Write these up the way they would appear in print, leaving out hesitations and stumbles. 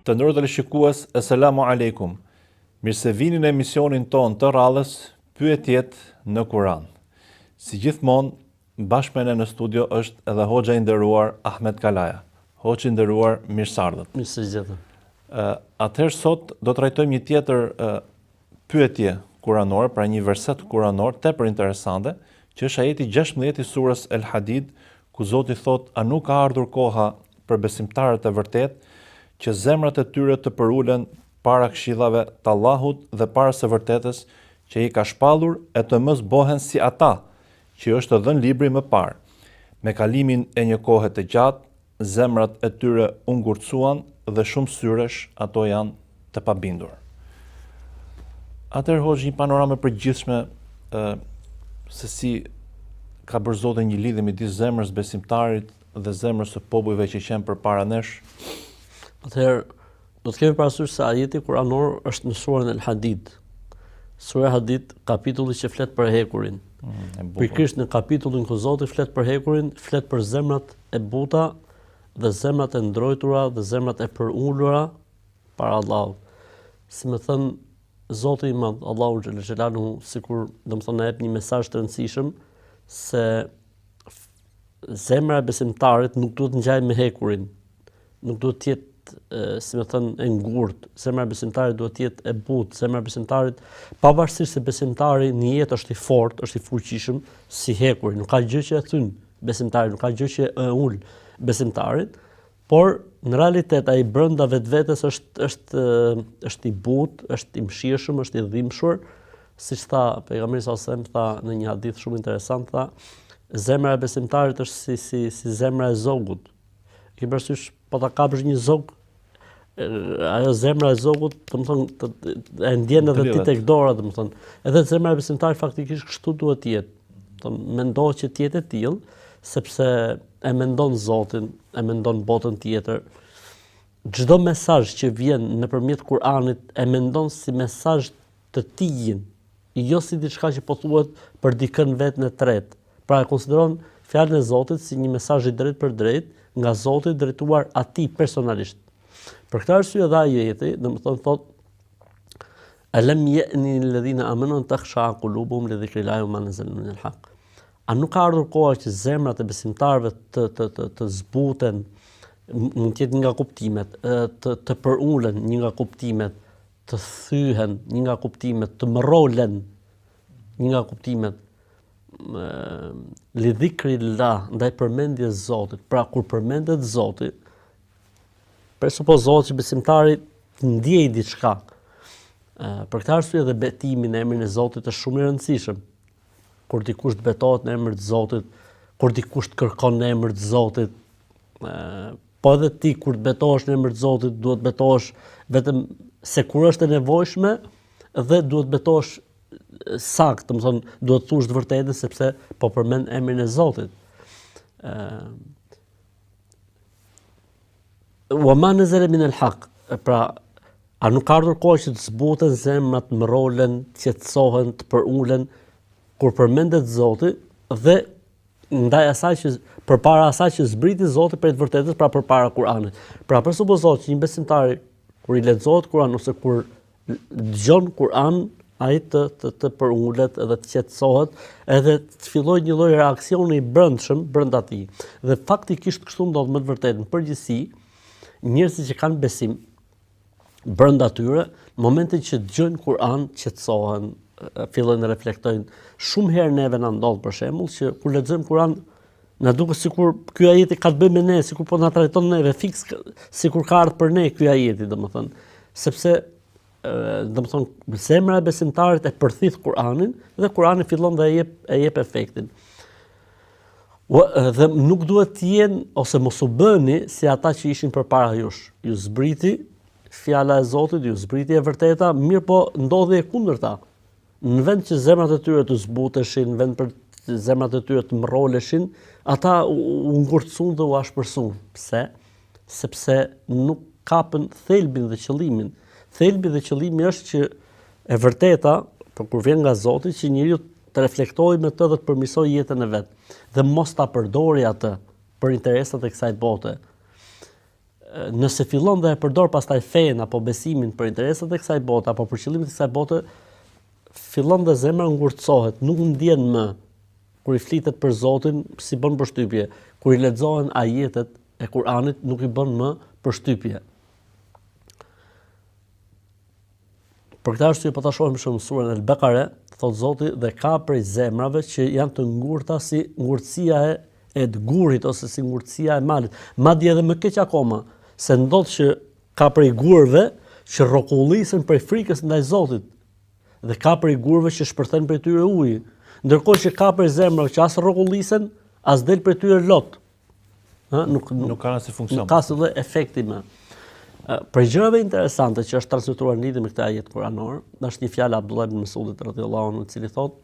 Të nderuar teleshikues, asalamu alaikum. Mirë se vini në emisionin ton të radhës Pyetjet në Kur'an. Si gjithmonë, bashkë me ne në studio është edhe hoxha i nderuar Ahmed Kalaja. Hoxha i nderuar, mirë se ardhët. Mirë se gjithë. Atëherë sot do të trajtojmë një tjetër pyetje kuranore, pra një verset kuranor tepër interesante, që është ajeti 16 i surës El Hadid, ku Zoti thot: "A nuk ka ardhur koha për besimtarët e vërtetë që zemrat e tyre të përulen para këshillave të Allahut dhe para së vërtetës që i ka shpallur e të mos bohen si ata që është dhënë libri më parë. Me kalimin e një kohe të gjatë, zemrat e tyre u ngurcuan dhe shumë syresh ato janë të pabindur." Atëherë hoxh, një panoramë përgjithshme se si ka bërë Zoti një lidhje midis zemrës besimtarit dhe zemrës së popujve që qenë përpara nesh. Atëherë, do të kemi parasysh se ajeti kuranor është në surën El Hadid. Sura Hadid, kapitulli që flet për hekurin. Pikërisht në kapitullin ku Zoti flet për hekurin, flet për zemrat e buta dhe zemrat e ndrojtura dhe zemrat e përulura para Allahut. Si më thën Zoti i Madh, Allahu xhel xelaluhu, sikur domethënë na jep një mesazh të rëndësishëm se zemra e besimtarit nuk duhet ngjajë me hekurin. Nuk duhet të jetë si më thënë e ngurtë, zemra e besimtarit duhet të jetë e butë, zemra e besimtarit, pavarësisht se besimtari në jetë është i fortë, është i fuqishëm, si hekuri, nuk ka gjë që e thyn besimtarit, nuk ka gjë që e ul besimtarit, por në realitet ai brenda vetvetes është i butë, është i mshirshëm, është i dhimbshur, siç tha pejgamberi sallallahu alajhi wasallam, tha në një hadith shumë interesant, tha: "Zemra e besimtarit është si zemra e zogut." Ke parasysh, po ta kapësh një zog, ajo zemra e zogut, domethënë e ndjen edhe ti tek dora, domethënë. Edhe zemra e besimtarit faktikisht kështu duhet të jetë. Domethënë mendohet që të jetë e tillë, sepse e mendon Zotin, e mendon botën tjetër. Çdo mesazh që vjen nëpërmjet Kur'anit e mendon si mesazh të tijin, jo si diçka që po thuhet për dikën vetën e tretë. Pra e konsideron fjalën e Zotit si një mesazh i drejtë për drejtë nga Zoti drejtuar atij personalisht. Për këtë arsye dha ajeti, domethënë thot: "Alam ya'ni alladhina amanu an takhsha qulubuhum li dhikrillahi wa ma nazala min al-haq." A nuk ka ardhur koha që zemrat e besimtarëve të zbuten, mund të jetë nga kuptimet, të përulen një nga kuptimet, të thyhen një nga kuptimet, të mrolen një nga kuptimet, li dhikrillah, ndaj përmendjes Zotit. Pra kur përmendet Zoti, presupozohet që besimtari të ndjej diçka. Për këtë arsye edhe betimi në emrin e Zotit është shumë i rëndësishëm. Kur dikush të betohet në emër të Zotit, kur dikush të kërkon në emër të Zotit, po edhe ti kur të betohesh në emër të Zotit, duhet betohesh vetëm se kur është e nevojshme dhe duhet betohesh sakt, domethënë duhet thush të vërtetën sepse po përmend emrin e Zotit. Wa ma nazala min al-haq. Pra, a nuk ka ardhur kohë që të zbuten zemrat, mrolen, qetësohen, të përulen kur përmendet Zoti dhe ndaj asaj që përpara asaj që zbriti Zoti për të vërtetës, pra përpara Kur'anit. Pra presupozohet që një besimtar kur i lexohet Kur'an ose kur dëgjon Kur'an, ai të përulet edhe të qetësohet edhe të fillojë një lloj reaksioni i brendshëm brenda tij. Dhe faktikisht kështu ndodh më të vërtetë në përgjithësi, njerëzit që kanë besim brenda tyre, në momentin që dëgjojnë Kur'an, qetësohen, fillojnë të reflektojnë. Shumë herë neve na ndodh për shembull që kur lexojmë Kur'an, na duket sikur ky ajeti ka të bëjë me ne, sikur po na trajton neve fiks, sikur ka ardhur për ne ky ajeti, domethënë, sepse domethënë zemra e besimtarit e përthith Kur'anin dhe Kur'ani fillon dhe e jep efektin. Dhe nuk duhet të jenë ose mos u bëni si ata që ishin përpara jush. Ju zbriti fjala e Zotit, ju zbriti e vërteta, mirë po ndodhi e kundërta. Në vend që zemrat e tyre të zbuteshin, në vend për zemrat e tyre të mroleshin, ata u ngurtësuan dhe u ashpërsuan. Pse? Sepse nuk kapën thelbin dhe qëllimin. Thelbi dhe qëllimi është që e vërteta, por kur vjen nga Zoti, që njeriu të reflektojë me të dhe të përmirësojë jetën e vet dhe mos ta përdori atë për interesat e kësaj bote. nëse fillon dhe e përdor pastaj fen apo besimin për interesat e kësaj bote apo për qëllimet e kësaj bote, fillon dhe zemra ngurtësohet, nuk ndjen më. Kur i flitet për Zotin, si bën përshtypje. Kur i lexohen ajetet e Kuranit, nuk i bën më përshtypje. Për këtë arsye po ta shohim shumë surën El-Bekare, thot Zoti, dhe ka prej zemrave që janë të ngurta si ngurtësia e gurit ose si ngurtësia e malit. Madje edhe më keq akoma, se ndodh që ka prej gurve që rrokullisen prej frikës ndaj Zotit. Dhe ka prej gurve që shpërthen prej tyre uji, ndërkohë që ka prej zemrave që as rrokullisen, as del prej tyre lot. Nuk ka si funksion. Nuk ka si lloj efekti më. Për gjërave interesante që është transmetuar në lidhje me këtë ajet kuranor, është një fjalë Abdullah ibn Mesudit radhiyallahu anhu, i cili thotë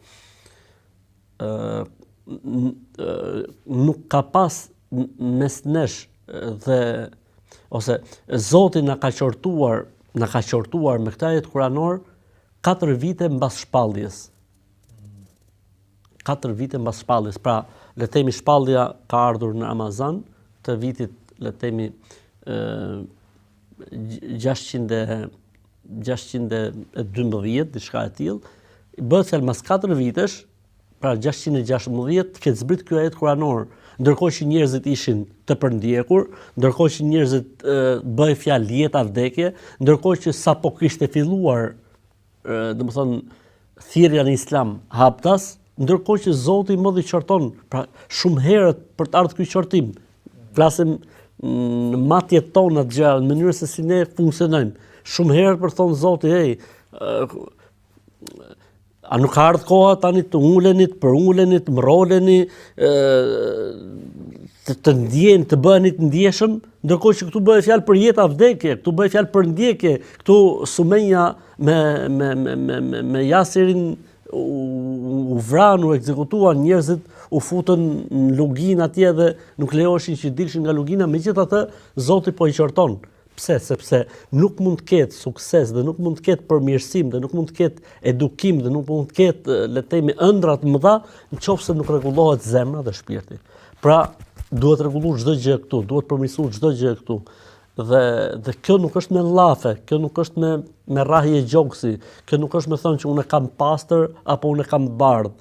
nuk ka pas mes nesh dhe ose Zoti na ka qortuar me këtë ajet kuranor 4 vite mbas shpalljes. 4 vite mbas shpalljes. Pra, le të themi shpallja ka ardhur në Ramazan të vitit, le të themi 612, diçka e tillë, bëhet se mas 4 vitesh, pra 616, ketë zbrit ky ajet kuranor, ndërkohë që njerëzit ishin të përndjekur, ndërkohë që njerëzit bëjnë fjalë jeta vdekje, ndërkohë që sapo kishte filluar, domethënë thirrja në Islam haptas, ndërkohë që Zoti më i qorton, pra shumë herët për të ardhur ky qortim. Flasim në matjet tona të gjallë, në mënyrë se si ne funksionojmë. Shumë herët për thonë Zoti, a nuk ka ardhur koha tani të uleni, të përuleni, të mroleni, të ndjeni, të bëheni të ndjeshëm, ndërkohë që këtu bëhet fjalë për jetë vdekje, këtu bëhet fjalë për ndjekje, këtu Sumeja me Yasirin u vranë, u ekzekutuan, njerëzit u futën në lugin atje dhe nuk lejoheshin që dilshin nga lugina, megjithatë Zoti po i qorton. Pse? Sepse nuk mund të ketë sukses dhe nuk mund të ketë përmirësim dhe nuk mund të ketë edukim dhe nuk mund të ketë, le të themi, ëndra të mëdha nëse nuk rregullohet zemra dhe shpirti. Pra, duhet rregulluar çdo gjë këtu, duhet përmirësuar çdo gjë këtu. Dhe kjo nuk është me llafe, kjo nuk është me rrahje gjoksi, kjo nuk është me thonë që unë kam pastër apo unë kam bardh.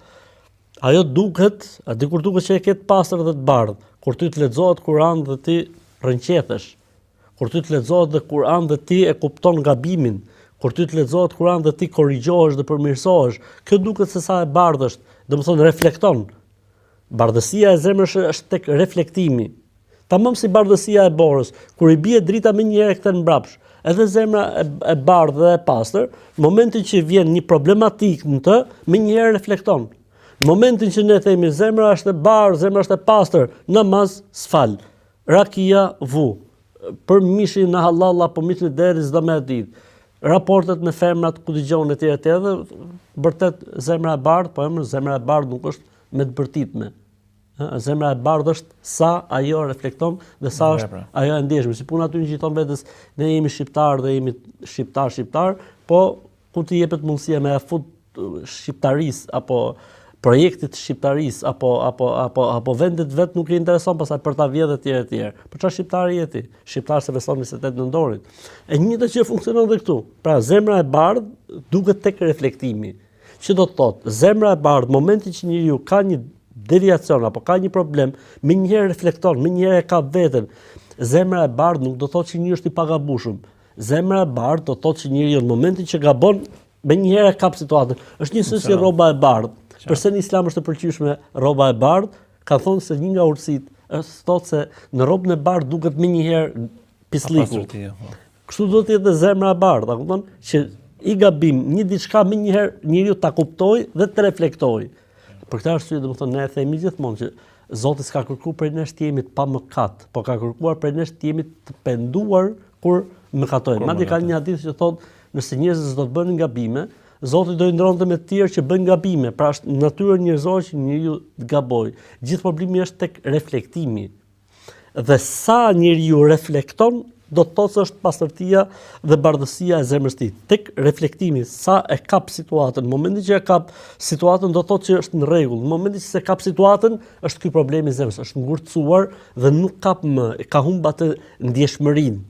Ajo duket, dikur duket që e ketë pastër dhe të bardh. Kur ty të lexohet Kur'an dhe ti rrënqetesh. Kur ty të lexohet dhe Kur'an dhe ti e kupton gabimin. Kur ty të lexohet Kur'an dhe ti korrigjohesh dhe përmirësohesh. Kjo duket se sa e bardhë është, domethënë reflekton. Bardhësia e zemrës është tek reflektimi. Tamam si bardhësia e borës, kur i bie drita më njëherë këtë mbrapsh, edhe zemra e bardhë dhe e pastër, në momentin që vjen një problematik në të, më njëherë reflekton. Në momentin që ne themi zemra është e bardhë, zemra është e pastër, namaz s'fal, rakia vu, për mishin në halal apo mishin e deri s'do më ditë. Raportet me femrat ku dëgjon etj dhe vërtet zemra e bardhë, po zemra e bardhë nuk është me të bërtitme. Zemra e bardhë është sa ajo reflekton dhe sa është ajo e ndjeshme. Si puna aty që thon vetes, ne jemi shqiptar dhe jemi shqiptar, po ku të jepet mundësia me afut shqiptarisë apo projektit shqiptarisë apo vendet vet nuk i intereson pastaj për ta vjedhë etj. Për çfarë shqiptari je ti? Shqiptar se beson 28 nëntorit. E njëjta që funksionon edhe këtu. Pra zemra e bardhë duket tek reflektimi. Që do të thotë, zemra e bardhë momentin që njeriu ka një deviacion apo ka një problem, më njëherë reflekton, më njëherë e ka veten. Zemra e bardhë nuk do thotë që njeriu është i pagabushëm. Zemra e bardhë do thotë që njeriu në momentin që gabon, më njëherë e kap situatën. Është njësoj si rroba e bardhë. Përse në Islam është e pëlqyeshme rroba e bardhë, ka thonë se një nga urtësitë është thotë se në rrobën e bardhë duket më njëherë pisliku. Kështu do të jetë zemra e bardhë, a kupton? Që i gabim, një diçka më njëherë njeriu ta kuptoj dhe të reflektoj. Për këtë arsye domethënë ne e themi gjithmonë që Zoti s'ka kërkuar prej nesh të jemi të pamëkat, por ka kërkuar prej nesh të jemi të penduar kur mëkatojmë. Madje ka një hadith që thotë, nëse njerëzit do të bënin gabime, Zoti do i ndronte me të tjerë që bëjnë gabime. Pra është natyrë njerëzore që njeriu të gabojë. Gjithë problemi është tek reflektimi. Dhe sa njeriu reflekton, do të thotë se është pastërtia dhe bardhësia e zemrës tij. Tek reflektimi sa e kap situatën, në momentin që e kap situatën do të thotë që është në rregull. Në momentin që se kap situatën, është ky problemi i zemrës, është ngurtësuar dhe nuk kap më, ka humb atë ndjeshmërinë.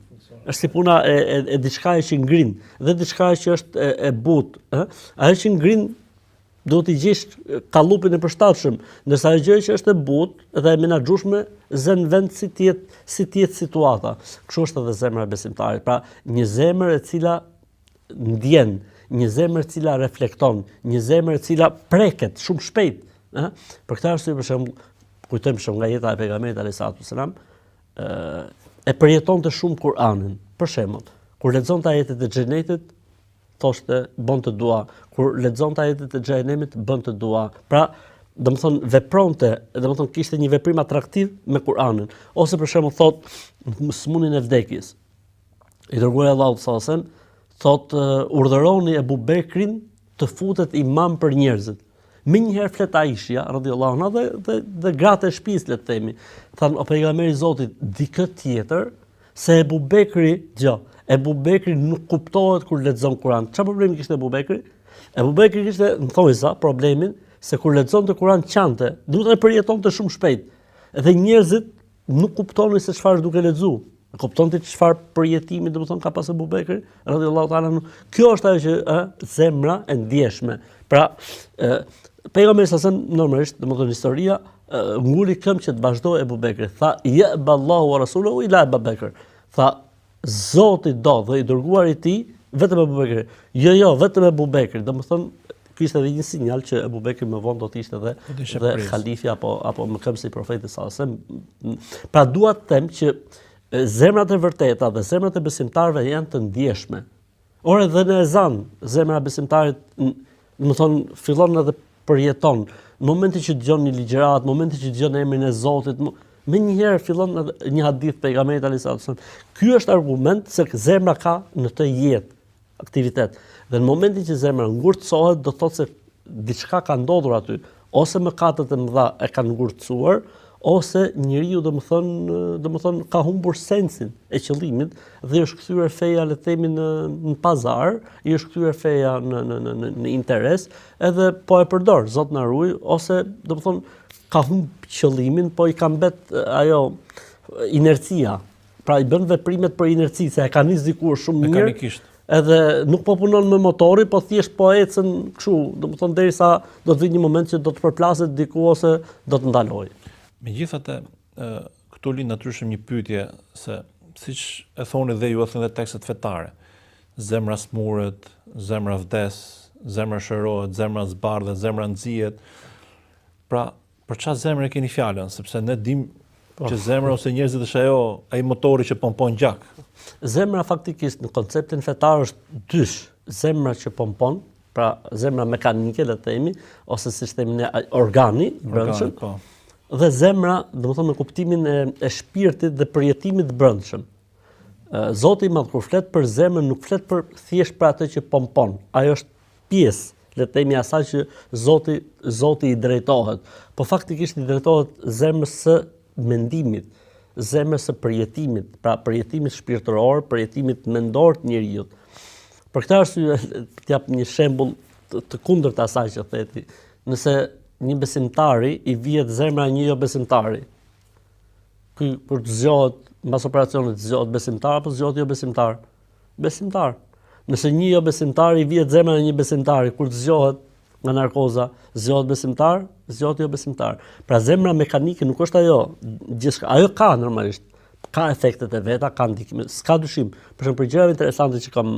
Është si puna e diçka që ngrin dhe diçka që është e butë, ëh? Ajo që ngrin do t'i gjesh kallupin e përshtatshëm, ndërsa ajo gjë që është e butë dhe e menaxhueshme zën vend si tjetë situata. Kështu është edhe zemra e besimtarit. Pra, një zemër e cila ndjen, një zemër e cila reflekton, një zemër e cila preket shumë shpejt, ëh? Për këtë arsye për shembull, kujtojmë shumë nga jeta e pejgamberit alayhis salam, e përjetonte shumë Kur'anin. Për shembull, kur lexonte ajetet e xhenetit, thoshte bënte dua, kur lexonte ajetet e xhenemit bënte dua. Pra, domethënë vepronte, domethënë kishte një veprim atraktiv me Kur'anin, ose për shembull thot smunin e vdekjes. I dërguari Allahu sallallahu alajhi wasallam thot urdhëroni Ebu Bekrin të futet imam për njerëzit. Minjëherë flet Aishja radhiyallahu anha dhe gratë e shtëpisë, le të themi, thanë o pejgamberi i Zotit, dikë tjetër se Ebu Bekri, Ebu Bekri nuk kuptohet kur lexon Kur'an. Çfarë problemi kishte Ebu Bekri? Ebu Bekri kishte, në thonjza, problemin se kur lexonte Kur'an qante, duhet të përjetonte shumë shpejt. Dhe njerëzit nuk kuptonin se çfarë duke lexuar. Kuptonte çfarë përjetimi domethënë ka pas Ebu Bekri, radhiyallahu ta'ala. Kjo është ajo që zemra e ndjeshme. Pra, pejgamberi sa normalisht, domethënë historia nguli këmbë që të vazhdoi Ebu Bekri. Tha ya Allahu wa rasuluhu ila Ebu Bekr. Tha Zoti do dhe i dërguari i tij vetëm Ebu Bekri. Jo, vetëm Ebu Bekri. Domethënë ky ishte edhe një sinjal që Ebu Bekri më vonë do të ishte dhe halifi apo më këmbësi i profetit sallallahu alajhi wasallam. Pra dua të them që zemrat e vërteta dhe zemrat e besimtarëve janë të ndjeshme. Ore dhe në ezan, zemra e besimtarit, domethënë fillon edhe përjeton. Në momentin që dëgjon një ligjërat, në momentin që dëgjon emrin e Zotit, me njëherë fillon një hadith pejgamberit alayhis salam. Ky është argument se zemra ka në të jetë aktivitet. Dhe në momentin që zemra ngurtësohet, do thotë se diçka ka ndodhur aty, ose mëkatet e mëdha e kanë ngurtësuar, ose njeriu domethënë ka humbur sensin e qëllimit dhe është kthyer feja, le të themi, në pazar, i është kthyer feja në interes, edhe po e përdor, Zot na ruaj, ose domethënë ka humb qëllimin, po i ka mbet ajo inercia. Pra i bën veprimet për inerci, se e ka nis dikur shumë mirë. Mekanikisht. Edhe nuk po punon me motori, po thjesht po ecën kështu, domethënë derisa do të vijë një moment që do të përplaset diku ose do të ndalojë. Megjithatë, këtu lind natyrshëm një pyetje se siç e thoni dhe ju e thënë dhe tekstet fetare. Zemra smuret, zemra vdes, zemra shërohet, zemra zbardhet, zemra nxihet. Pra, për çfarë zemre keni fjalën, sepse ne dim që zemra ose njerëzit është ai motori që pompon gjak. Zemra faktikisht në konceptin fetar është dysh, zemra që pompon, pra zemra mekanike, le të themi, ose siç themi ne organi, brendshëm. Dhe zemra, domethënë në kuptimin e shpirtit dhe përjetimit brendshëm. Zoti i Madh kur flet për zemrën nuk flet për thjesht për atë që pompon. Ajo është pjesë, le të themi, asaj që Zoti i drejtohet. Po faktikisht i drejtohet zemrës së mendimit, zemrës së përjetimit, pra përjetimit shpirtëror, përjetimit mendor të njeriu. Për këtë arsye të jap një shembull të kundërt asaj që theti. Nëse një besimtari i vihet zemra një jo besimtari, ky kur të zgjohet mbas operacionit, zgjohet besimtar apo zgjohet jo besimtar? Besimtar. Nëse një jo besimtar i vihet zemra një besimtari, kur të zgjohet nga narkoza, zgjohet besimtar, zgjohet jo besimtar. Pra zemra mekanike nuk është ajo gjithçka. Ajo ka normalisht, ka efektet e veta, ka ndikime, s'ka dyshim. Për shembull, për gjëra interesante që kam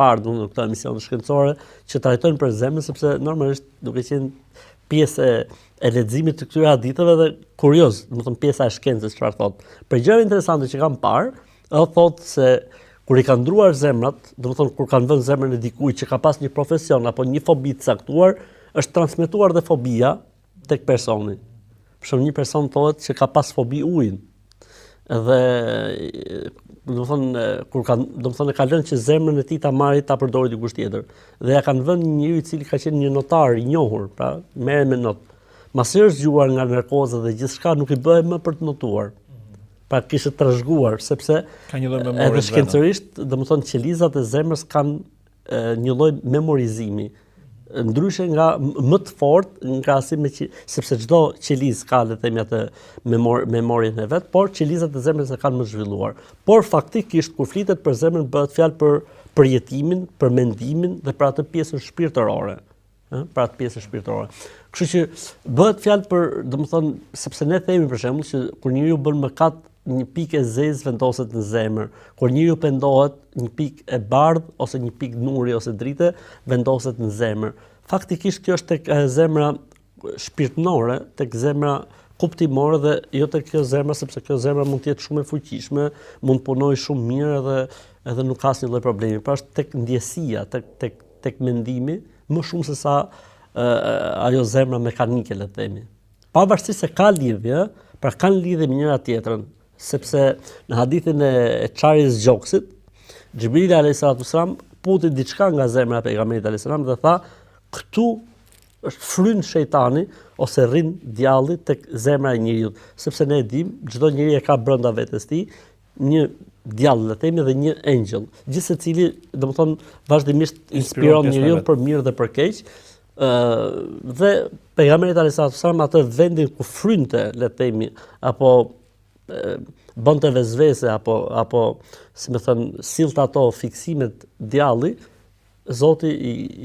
parë në këto emisione shkencore që trajtojnë për zemrën, sepse normalisht duke qenë pjesë e leximit të këtyre haditheve dhe kurioz, domethënë pjesa e shkencës çfarë thotë. Për gjëra interesante që kam parë, thotë se kur i kanë ndruar zemrat, domethënë kur kanë vënë zemrën e dikujt që ka pas një profesion apo një fobi të caktuar, është transmetuar dhe fobia tek personi. Për shembull, një person thotë që ka pas fobi ujin. Dhe domethënë kur e ka lënë që zemrën e tij ta marrë ta përdorë dikush tjetër. Dhe ja kanë vënë një njeri i cili ka qenë një notar i njohur, pra merret me not. Masi është zgjuar nga narkoza dhe gjithçka nuk i bëhet më për të notuar. pra kishte trashëguar sepse ka një lloj memorie edhe shkencërisht, domethënë qelizat e zemrës kanë një lloj memorizimi. Ndryshe nga më të fortë në krahasim me sepse çdo qeliz ka le të themi atë memorien e vet, por qelizat e zemrës e kanë më zhvilluar. Por faktikisht kur flitet për zemrën bëhet fjalë për përjetimin, për mendimin dhe për atë pjesën shpirtërore. Për atë pjesën shpirtërore. Kështu që bëhet fjalë për, domethënë, sepse ne themi për shembull që kur njeriu bën mëkat, një pikë e zezë vendoset në zemër. Kur njeriu pendohet, një pikë e bardhë ose një pikë nuri ose drite vendoset në zemër. Faktikisht kjo është tek zemra shpirtënore, tek zemra kuptimore dhe jo tek kjo zemra, sepse kjo zemra mund të jetë shumë e fuqishme, mund të punojë shumë mirë edhe nuk ka asnjë lloj problemi. Pra është tek ndjesia, tek mendimi, më shumë se sa ajo zemra mekanike, le të themi. Pavarësisht se ka lidhje, pra kanë lidhje me njëra tjetrën, sepse në hadithin e çarjes gjoksit, Xhibrili alayhis salam puti diçka nga zemra e pejgamberit alayhis salam dhe tha, këtu është fryn shejtani ose rrin djalli tek zemra e njeriu, sepse ne e dim, çdo njeri e ka brenda vetes tij një djall, le të themi, dhe një engjëll, gjithsecili domethënë vazhdimisht inspiron njeriu për mirë dhe për keq. Dhe pejgamberi alayhis salam atë vendin ku frynte, le të themi, apo bënte vezvese apo si më thën sillte ato fiksimet djalli, Zoti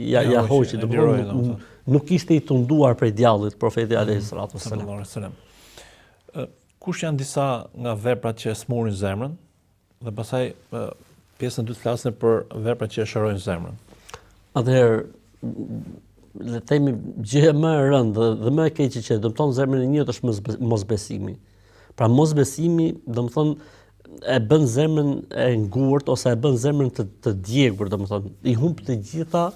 ja hoqi, domethënë nuk ishte i tunduar prej djallit profeti alayhis salam. Kush janë disa nga veprat që smurin zemrën dhe pastaj pjesën e dytë flasim për veprat që shërojnë zemrën. Atëherë le të themi gjë më e rëndë dhe më e keqe që dëmton zemrën e njeriut është mosbesimi. Pra mosbesimi, domethënë e bën zemrën e ngurtë ose e bën zemrën të djegur, domethënë i humb të gjitha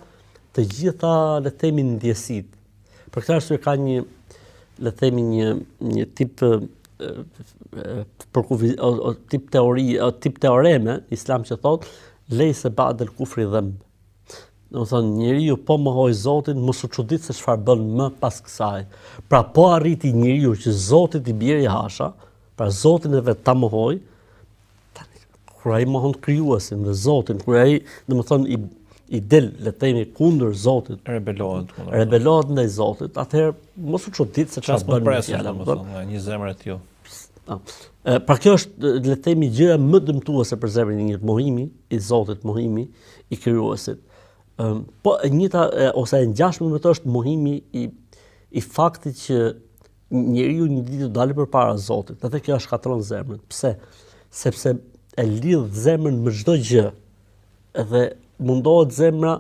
le të themi ndjesitë. Për këtë arsye ka një le të themi një tip tip teori, tip teoreme islam që thotë lejse ba'd al-kufri dhanb. Domethënë njeriu po mohoj Zotin, mos u çudit se çfarë bën më pas kësaj. Pra po arriti njeriu që Zotit i bjerë i hasha, pra Zotin e vet ta mohoj, kur ai mohon krijuesin dhe Zotin, kur ai domethënë i del le të themi kundër Zotit, rebelohet ndaj Zotit, atëherë mos u çudit se çfarë bën më domethënë një zemër e tillë. Pra kjo është le të themi gjëja më dëmtuese për zemrën e njeriut, mohimi i Zotit, mohimi i krijuesit. Po e njëjta ose e ngjashme me to është mohimi i faktit që njeriu një ditë do dalë përpara Zotit. Atë kjo shkatërron zemrën. Pse? Sepse e lidh zemrën me çdo gjë. Dhe mundohet zemra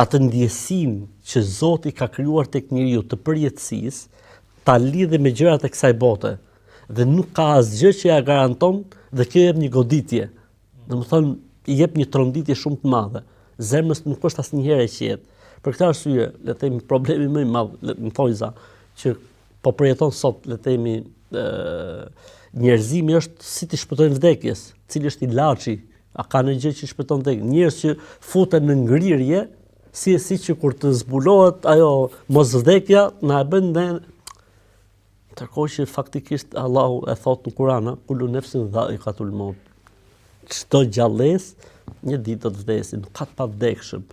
atë ndjesim që Zoti ka krijuar tek njeriu të përjetësisë, ta lidhë me gjërat e kësaj bote. Dhe nuk ka asgjë që ja garanton dhe kjo jep një goditje. Domethënë i jep një tronditje shumë të madhe. Zemrës nuk është asnjëherë e qetë. Për këtë arsye, le të themi problemi më i madh në thojza që po përjeton sot, le të themi njerëzimi është si të shpëtojnë vdekjes, cili është ilaçi, a ka në gjë që shpëton vdekjen. Njerëz që futen në ngrirje, si që kur të zbulohet ajo mosvdekja, na e bën ne. Ndërkohë që faktikisht Allahu e thot në Kur'an, kullu nefsin dha'iqatul maut. Çdo gjallës një ditë do të vdesë, nuk ka të pavdekshëm.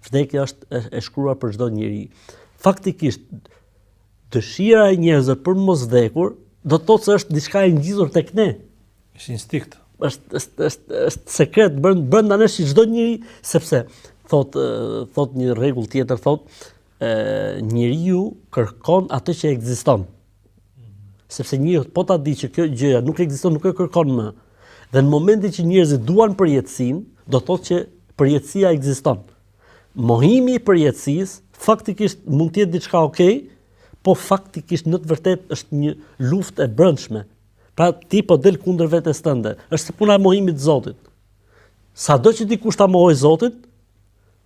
Vdekja është e shkruar për çdo njeri. Faktikisht dëshira e njerëzve për mos vdekur do të thotë se është diçka e ngjizur tek ne. Është instinkt. Është sekret brenda nesh çdo njeri, sepse thot një rregull tjetër, thot njeriu kërkon atë që ekziston. Sepse njeriu po ta di që kjo gjëja nuk ekziston, nuk e kërkon më. Dhe në momentin që njerëzit duan përjetësinë, do thotë që përjetësia ekziston. Mohimi i përjetësisë faktikisht mund të jetë diçka okay, po faktikisht në të vërtetë është një luftë e brendshme. Pra ti po del kundër vetes tënde. Është puna e mohimit të Zotit. Sado që dikush ta mohoj Zotin,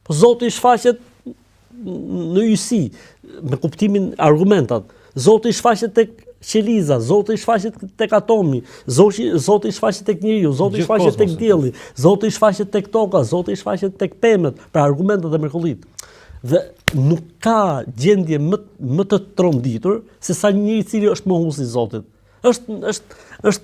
po Zoti i shfaqet në ysi, me kuptimin argumentat. Zoti i shfaqet tek qeliza, Zoti i shfaqet tek atomi, Zoti i shfaqet tek njeriu, Zoti i shfaqet tek dielli, Zoti i shfaqet tek toka, Zoti i shfaqet tek pemët, pra argumentet e mrekullit. Dhe nuk ka gjendje më të tronditur se sa njëri i cili është mohuesi i Zotit. Është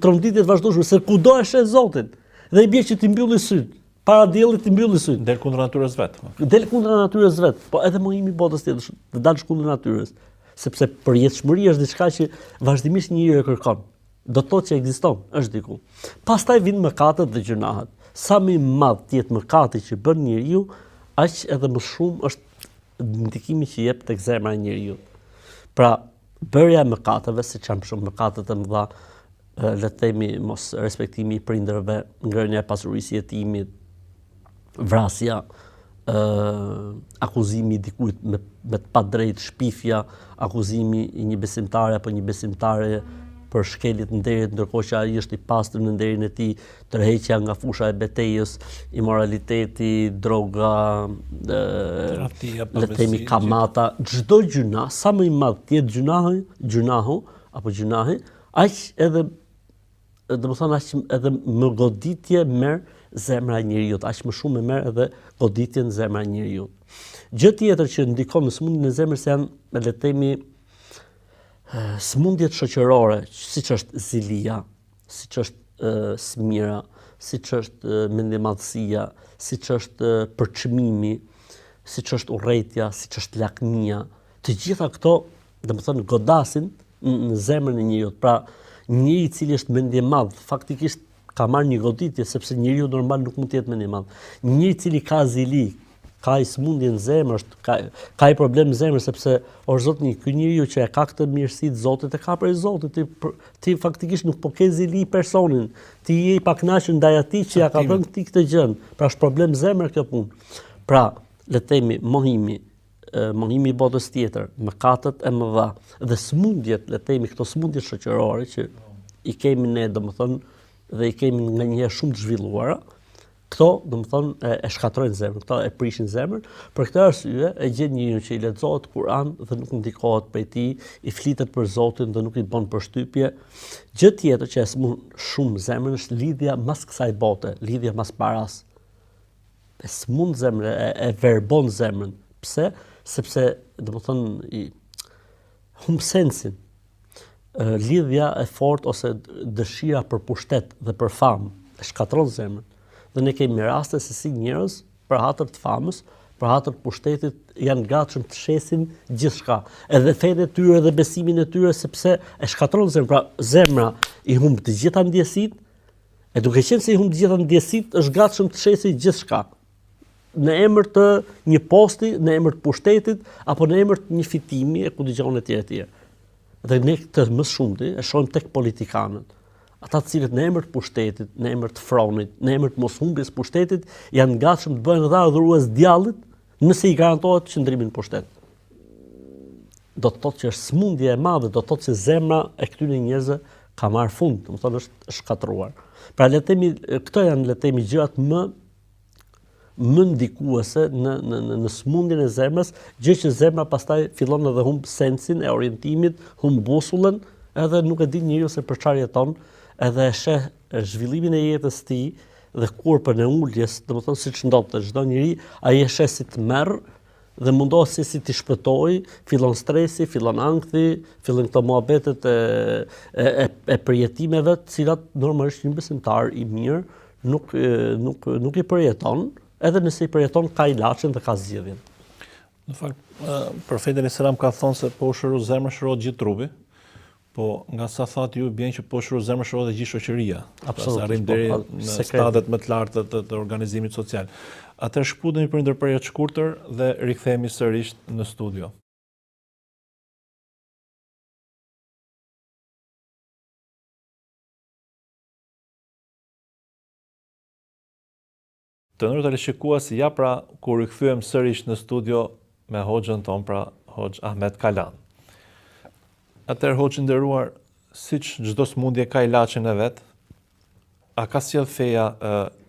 tronditje të vazhdueshme se kudo e sheh Zotin dhe i bie që ti mbylli syt. Para diellit ti mbylli syt. Del kundër natyrës vet. Del kundër natyrës vet, po edhe mohimi i botës tjetër, të dalësh kundër natyrës, sepse përjetshmëria është diçka që vazhdimisht njeriu e kërkon. Do të thotë që ekziston, është diku. Pastaj vijnë mëkatet dhe gjunahet. Sa më i madh të jetë mëkati që bën njeriu, aq edhe më shumë është ndikimi që jep tek zemra e njeriu. Pra, bërja e mëkateve, siç janë për shembull mëkatet e mëdha, le të themi mos respektimi i prindërve, ngrënia e pasurisë jetimit, vrasja, akuzimi i dikujt me të padrejtë, shpifja, akuzimi i një besimtare apo një besimtare për shkelje të nderit, ndërkohë që ai është i pastër në nderin e tij, tërheqja nga fusha e betejës, immoraliteti, droga, le të themi kamata, çdo gjuna, sa më i madh të jetë gjunahi, aq edhe domethënë aq edhe më goditje merr zemra e njeriu, aq më shumë merr edhe goditjen zemra e njeriu. Gjë tjetër që ndikon në sëmundjen e zemrës janë, le të themi, sëmundjet shoqërore, siç është zilia, siç është smira, siç është mendjemadhësia, siç është përçmimi, siç është urrëtia, siç është lakmia. Të gjitha këto, domethënë, godasin në zemrën e njeriu. Pra, njeriu i cili është mendjemadh, faktikisht ka marrë një goditje, sepse njeriu normal nuk mund të jetë mendjemadh. Njeriu i cili ka zili, ka i smundje në zemër, ka i problem në zemër, sepse është Zotni, ky njeriu që e ka këtë mirësi të Zotit, e ka prej Zotit, ti faktikisht nuk po ke zili personin, ti je i pakënaqur ndaj atij që ja ka dhënë ti këtë gjë. Pra është problem zemër kjo punë. Pra, le të themi mohimi i botës tjetër, mëkatet e mëdha dhe smundjet, le të themi këto smundje shoqërore që i kemi ne, domethënë, dhe i kemi nganjëherë shumë të zhvilluara, këto, domethënë, e shkatrojnë zemrën, këto e prishin zemrën. Për këtë arsye e gjen njeriu që i lexohet Kur'an dhe nuk ndikohet prej tij, i flitet për Zotin dhe nuk i bën përshtypje. Gjë tjetër që e smund shumë zemrën është lidhja mas kësaj bote, lidhja mas paras. E smund zemrën, e verbon zemrën. Pse? Sepse, domethënë, i humb sensin. Lidhja e fortë ose dëshira për pushtet dhe për famë e shkatron zemrën. Dhe ne kemi raste se si njerëz për hatër të famës, për hatër të pushtetit janë gatshëm të shesin gjithçka, edhe fenë e tyre dhe besimin e tyre, sepse e shkatron zemrën. Pra, zemra i humb të gjitha ndjesitë, e duke qenë se i humb të gjitha ndjesitë, është gatshëm të shesë gjithçka. Në emër të një posti, në emër të pushtetit, apo në emër të një fitimi e ku dëgjon e tjerë. Dhe ne këtë më shumti e shohim tek politikanët. Ata të cilët në emër të pushtetit, në emër të fronit, në emër të moshumbjes pushtetit, janë gatshëm të bëhen dha dhurues djallit nëse i garantohet qëndrimi në pushtet. Do të thotë që është smundje e madhe, do të thotë që zemra e këtyre njerëzve ka marrë fund, domethënë është shkatruar. Pra le të themi, këto janë le të themi gjërat më ndikuese në smundjen e zemrës, gjë që zemra pastaj fillon edhe humb sensin e orientimit, humb busullën, edhe nuk e di njeriu se për çfarë jeton, edhe e sheh zhvillimin e jetës së tij dhe kurpën e uljes, domethënë siç ndodhte çdo njeri, ai e sheh si të merr dhe mundohet si t'i shpëtoj, fillon stresi, fillon ankthi, fillon këto muhabetet e përjetimeve, të cilat normalisht një besimtar i mirë nuk i përjeton, edhe nëse i përjeton ka ilaçin dhe ka zgjidhjen. Në fakt, profeti selam ka thonë se po shëro zemra shërohet gjithë trupi, po nga sa thatë ju bjen që po shëro zemra shërohet dhe gjithë shoqëria. Absolutisht. Sa arrim deri në stadet më të lartë të organizimit social. Atëherë shkputemi për ndërprerje të shkurtër dhe rikthehemi sërish në studio. Të nderuar teleshikues, ja pra kur rikthyem sërish në studio me hoxhën ton, pra Hoxh Ahmet Kalan. Atëherë hoxhë nderuar, siç çdo smundje ka ilaçin e vet, a ka sjell feja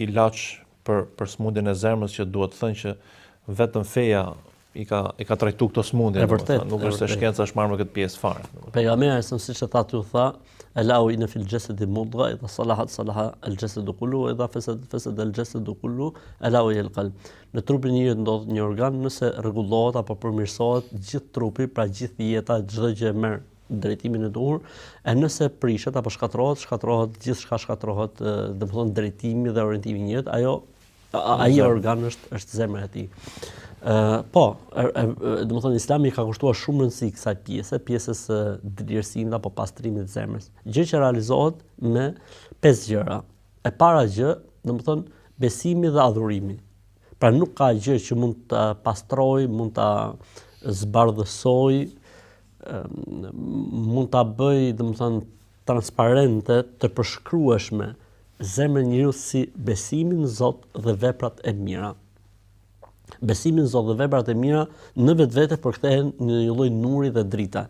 ilaç për smundjen e zemrës, që duhet të thënë që vetëm feja i ka trajtuar këto smundje, nuk është se shkenca është marrë me këtë pjesë fare. Pejgamberi siç e thatë u tha, Allahu inna fil jasadi mudgha idha salahat salaha al jasadu kullu wa idha fasada al jasadu kullu ala wa al qalb. Në trupin e njeriut ndodh një organ, nëse rregullohet apo përmirësohet gjithë trupi, pra gjithë jeta, çdo gjë merr drejtimin e duhur, e nëse prishet apo shkatërrohet gjithçka shkatërrohet, domethënë drejtimi dhe orientimi i njeriut, ai organ është zemra e tij. Domethënë Islami ka kushtuar shumë rëndësi kësaj pjesës së dëlirësimit apo pastrimit të zemrës. Gjë që realizohet me 5 gjëra. E para gjë, domethënë besimi dhe adhurimi. Pra nuk ka gjë që mund të pastroj, mund ta zbardhësoj, mund ta bëj, domethënë transparente, të përshkrueshme zemrën e njeriu si besimi në Zot dhe veprat e mira. Besimi në Zot dhe veprat e mira në vetvete përkthehen në një lloj nuri dhe drite.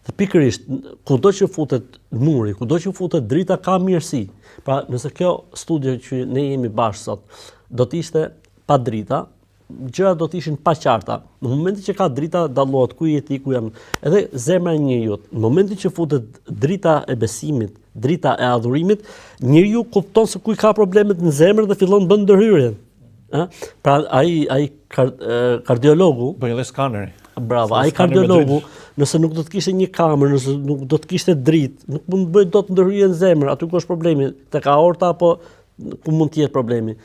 Dhe pikërisht, kudo që futet nuri, kudo që futet drita ka mirësi. Pra, nëse kjo studio që ne jemi bashkë sot do të ishte pa drita, gjërat do të ishin pa qarta. Në momentin që ka drita, dallohet ku je ti, ku jam. Edhe zemra e njeriu, në momentin që futet drita e besimit, drita e adhurimit, njeriu kupton se ku ka problemet në zemër dhe fillon bën ndërhyrjen. Pra ai kardiologu bën edhe skaneri. Bravo, ai kardiologu, nëse nuk do të kishte një kamerë, nëse nuk do të kishte dritë, nuk mund të bëj dot ndërhyrje në zemër, aty ku është problemi, tek aorta apo ku mund të jetë problemi.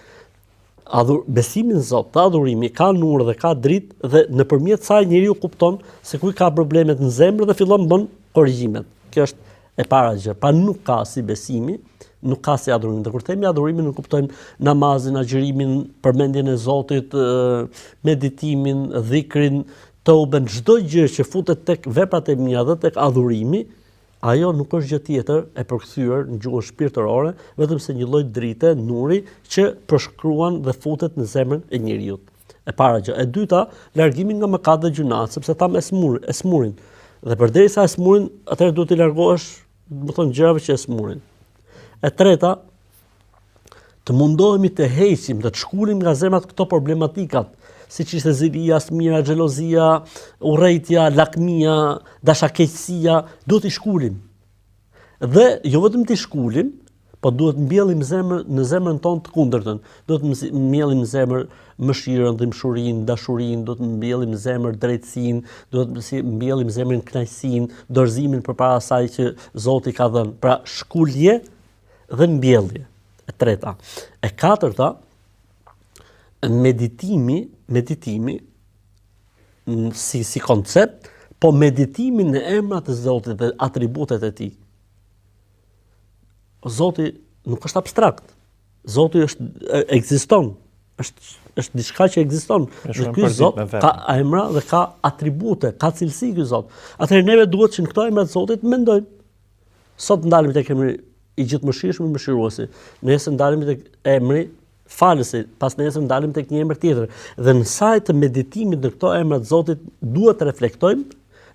Besimi në Zot, adhurimi ka nur dhe ka dritë dhe nëpërmjet saj njeriu kupton se ku ka problemet në zemër dhe fillon bën korrigjimet. Kjo është e para gjë. Pa nuk ka si besimi, nuk ka si adhurimi. Dhe kur themi adhurimin, nuk kuptojmë namazin, agjërimin, përmendjen e Zotit, meditimin, dhikrin, tauben, çdo gjë që futet tek veprat e mira dhe tek adhurimi, ajo nuk është gjë tjetër e përkthyer në gjuhën shpirtërore, vetëm se një lloj drite, nuri që përshkruan dhe futet në zemrën e njeriu. E para gjë. E dyta, largimi nga mëkat dhe gjunat, sepse tham e smurin. Dhe përderisa e smurin, atëherë duhet të largohesh, do të thonë gjërave që e smurin. E treta, të mundohemi të heqim, të shkulim nga zemrat këto problematikat, siç ishte zilia, smira, xhelozia, urrejtja, lakmia, dashakeqësia, duhet t'i shkulim. Dhe jo vetëm t'i shkulim, po duhet mbjellim në zemrën tonë të kundërtën. Duhet mbjellim në zemër mëshirën, dhimbshurinë, dashurinë, duhet mbjellim në zemër drejtësinë, duhet mbjellim në zemrën kënaqësinë, dorëzimin përpara asaj që Zoti ka dhënë. Pra shkulje dhe mbjellje. E treta. E katërta, meditimi si koncept, po meditimin në emrat e Zotit dhe atributet e tij. Zoti nuk është abstrakt. Zoti ekziston. Është diçka që ekziston. Dhe ky Zot ka emra dhe ka atribute, ka cilësi ky Zot. Atëherë neve duhet që në këto emra të Zotit mendojmë. Sot ndalemi tek emri i gjithëmëshirshëm i mëshiruesi. Nesër ndalemi tek emri falësi, pas nesër ndalemi tek një emër tjetër. Dhe në sajt të meditimit në këto emra të Zotit duhet të reflektojmë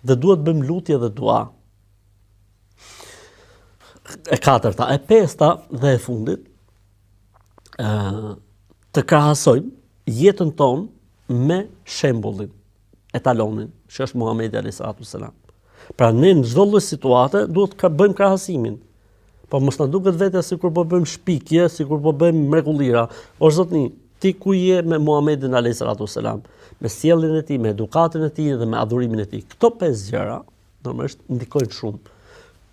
dhe duhet bëjmë lutje dhe dua. E katërta, e pesta dhe e fundit, të krahasojmë jetën tonë me shembullin, etalonin, që është Muhamedi alayhis salam. Pra ne në çdo lloj situate duhet të bëjmë krahasimin. Po mos na duket vetë sikur po bëjmë shpikje, sikur po bëjmë mrekullira. O zotni, ti ku je me Muhamedin alayhis salam, me sjelljen e tij, me edukatën e tij dhe me adhurimin e tij. Këto 5 gjëra normalisht ndikojnë shumë.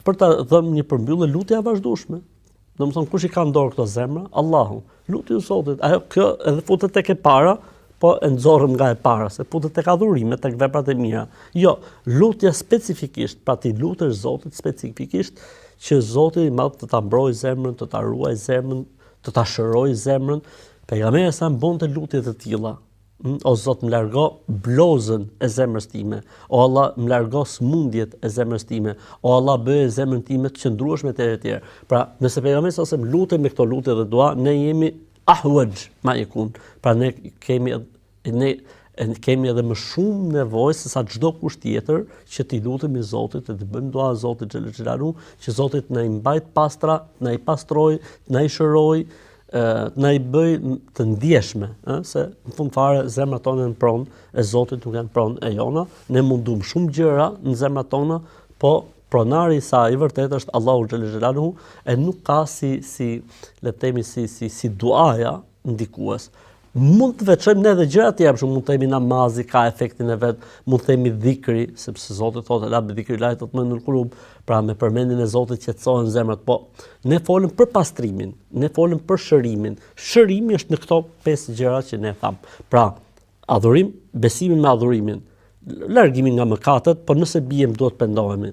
Për ta dhënë një përmbyllje lutja e vazhdueshme. Domethënë kush i ka në dorë këto zemra? Allahu. Lutju Zotit. Ajo kjo edhe futet tek e para, po e nxorrëm nga e para, se futet tek adhurimi, tek veprat e mira. Jo, lutja specifikisht, pra ti lutesh Zotit specifikisht që Zoti i Madh të ta mbrojë zemrën, të ta ruajë zemrën, të ta shërojë zemrën. Pejgamberi sa bonte lutje të tilla. O Zot, më largo blozën e zemrës time. O Allah, më largo smundjet e zemrës time. O Allah, bëj zemrën time të qëndrueshme te etj. Pra, nëse pejgamberi sa lutem me këto lutje dhe dua, ne jemi ahwaj ma yakun. Pra ne kemi edhe më shumë nevojë se sa çdo kush tjetër që t'i lutemi Zotit dhe të bëjmë dua Zotit xhelalu, që Zoti na i mbajt pastra, na i pastroj, na i shëroj, na i bëj të ndjeshme, se në fund fare zemrat tona janë pronë e Zotit, nuk janë pronë e jona. Ne mundum shumë gjëra në zemrat tona, po pronari i saj i vërtet është Allahu xhelalu, e nuk ka si le të themi si duaja ndikues. Mund të veçojmë ne edhe gjëra tjera, për shembull mund të themi namazi ka efektin e vet, mund të themi dhikri, sepse Zoti thotë la bi dhikri lajt tatma'innul qulub, pra me përmendjen e Zotit qetësohen zemrat. Po ne folëm për pastrimin, ne folëm për shërimin. Shërimi është në këto 5 gjëra që ne tham. Pra, adhurim, besimi me adhurimin, largimi nga mëkatet, por nëse bijem duhet pendohemi.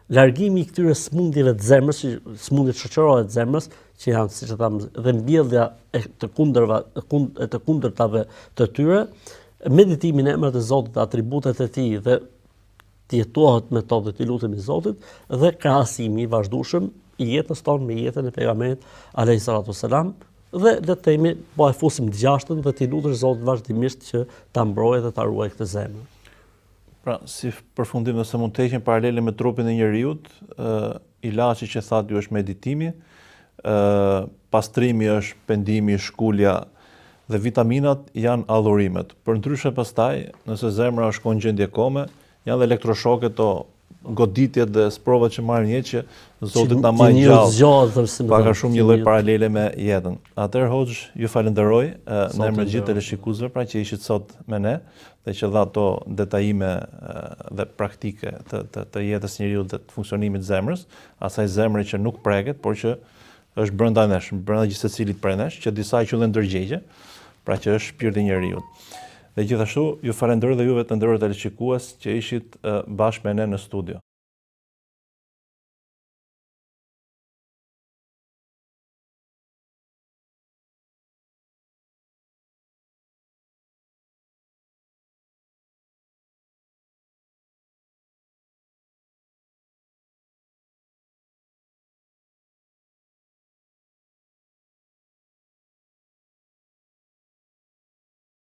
Largimi i këtyre smundjeve të zemrës, smundjet shoqërore të zemrës, që janë, siç e tham, dhe mbjellja e të kundërtave të tyre, meditimi në emrat e Zotit, atributet e tij dhe të jetohet me to dhe të lutemi Zotit, dhe krahasimi i vazhdueshëm i jetës tonë me jetën e pejgamberit alayhi salatu wasalam, dhe le të themi, po e fusim të gjashtën dhe të lutesh Zotit vazhdimisht që ta mbrojë dhe ta ruajë këtë zemër. Pra, si përfundim nëse mund të heqim paralele me trupin e njeriut, ilaçi që thatë ju është meditimi, pastrimi është pendimi, shkulja dhe vitaminat janë adhurimet. Për ndryshe pastaj, nëse zemra është në gjendje kome, janë dhe elektroshoket o goditjet dhe sprovat që marrin jetë që Zotit na majë gjallë. Paka shumë një lloj paralele me jetën. Atëherë Hoxh, ju falenderoj në emër të gjithë teleshikuesve pra që ishit sot me ne dhe që dha ato detajime dhe praktike të jetës njeriu dhe të funksionimit të zemrës, asaj zemre që nuk preket, por që është brenda nesh, brenda gjithë secilit prej nesh, që disa i quhen ndërgjegje, pra që është shpirti i njeriu. Dhe gjithashtu ju falenderoj dhe juve të nderuar teleshikues që ishit bashkë me ne në studio.